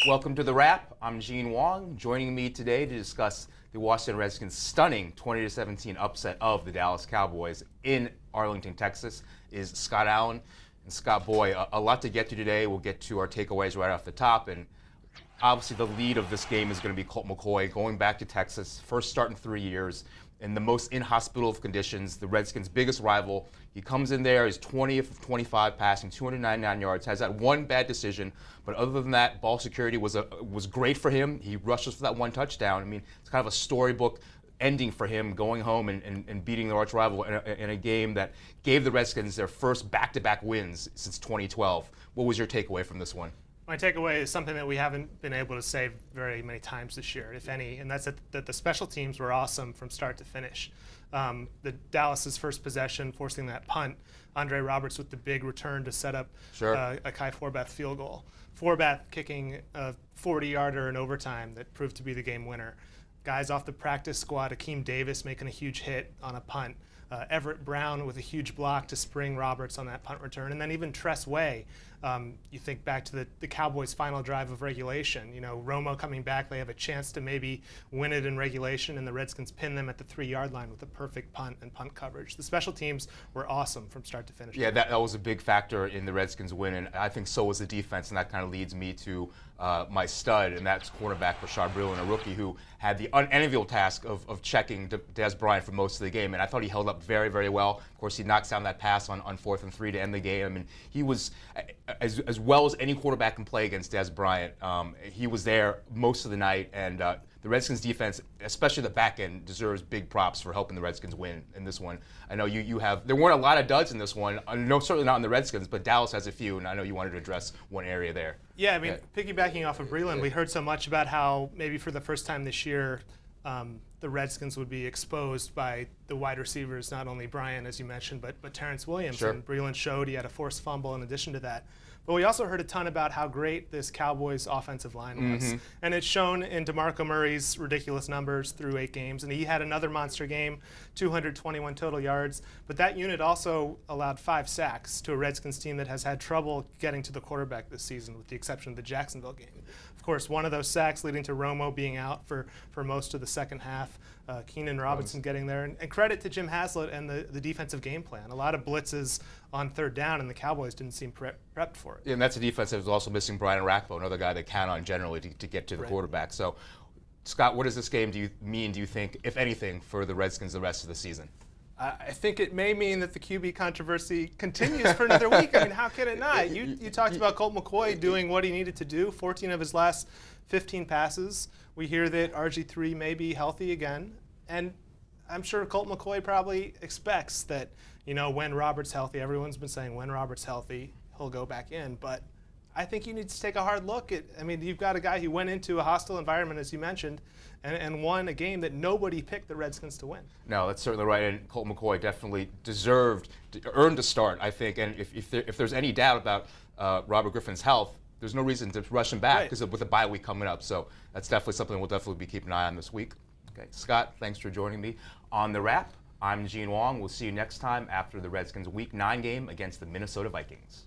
Welcome to The Wrap. I'm Wang. Joining me today to discuss the Washington Redskins' stunning 20-17 upset of the Dallas Cowboys in Arlington, Texas, is Scott Allen. And Scott, boy, a lot to get to today. We'll get to our takeaways right off the top. And obviously the lead of this game is going to be Colt McCoy going back to Texas, first start in 3 years, in the most inhospitable of conditions, the Redskins' biggest rival. He comes in there, he's 20th of 25 passing, 299 yards, has that one bad decision, but other than that, ball security was great for him. He rushes for that one touchdown. I mean, it's kind of a storybook ending for him, going home and beating their arch rival in a game that gave the Redskins their first back-to-back wins since 2012. What was your takeaway from this one? My takeaway is something that we haven't been able to say very many times this year, if any, and that's that the special teams were awesome from start to finish. The Dallas's first possession, forcing that punt, Andre Roberts with the big return to set up a Kai Forbath field goal. Forbath kicking a 40-yarder in overtime that proved to be the game winner. Guys off the practice squad, Akeem Davis making a huge hit on a punt. Everett Brown with a huge block to spring Roberts on that punt return. And then even Tress Way, you think back to the Cowboys' final drive of regulation. You know, Romo coming back, they have a chance to maybe win it in regulation, and the Redskins pin them at the 3-yard line with a perfect punt and punt coverage. The special teams were awesome from start to finish. Yeah, that was a big factor in the Redskins' win, and I think so was the defense, and that kind of leads me to my stud, and that's cornerback Rashad Breeland, a rookie who had the unenviable task of checking Dez Bryant for most of the game, and I thought he held up very, very well. Of course, he knocks down that pass on 4th and 3 to end the game. I mean, he was, as well as any quarterback can play against Dez Bryant, he was there most of the night, and the Redskins defense, especially the back end, deserves big props for helping the Redskins win in this one. I know you have, there weren't a lot of duds in this one, no, certainly not in the Redskins, but Dallas has a few, and I know you wanted to address one area there. Yeah, I mean, piggybacking off of Breeland, we heard so much about how maybe for the first time this year, the Redskins would be exposed by the wide receivers, not only Bryant, as you mentioned, but Terrence Williams. Sure. And Breeland showed he had a forced fumble in addition to that. But we also heard a ton about how great this Cowboys offensive line was. And it's shown in DeMarco Murray's ridiculous numbers through 8 games. And he had another monster game, 221 total yards. But that unit also allowed 5 sacks to a Redskins team that has had trouble getting to the quarterback this season, with the exception of the Jacksonville game. Of course, one of those sacks leading to Romo being out for most of the second half. Keenan Robinson getting there. And credit to Jim Haslett and the defensive game plan. A lot of blitzes on 3rd down, and the Cowboys didn't seem prepped for it. Yeah, and that's a defense that was also missing Brian Rackbo, another guy they count on generally to get to the quarterback. So, Scott, what does this game do you think, if anything, for the Redskins the rest of the season? I think it may mean that the QB controversy continues for another week. I mean, how can it not? You talked about Colt McCoy doing what he needed to do, 14 of his last 15 passes. We hear that RG3 may be healthy again, and I'm sure Colt McCoy probably expects that, you know, when Robert's healthy, everyone's been saying when Robert's healthy, he'll go back in. But I think you need to take a hard look at, I mean, you've got a guy who went into a hostile environment, as you mentioned, and won a game that nobody picked the Redskins to win. No, that's certainly right, and Colt McCoy definitely earned a start, I think. And if there's any doubt about Robert Griffin's health, there's no reason to rush him back because with a bye week coming up. So that's definitely something we'll definitely be keeping an eye on this week. Okay, Scott, thanks for joining me on The Wrap. I'm Wang. We'll see you next time after the Redskins Week 9 game against the Minnesota Vikings.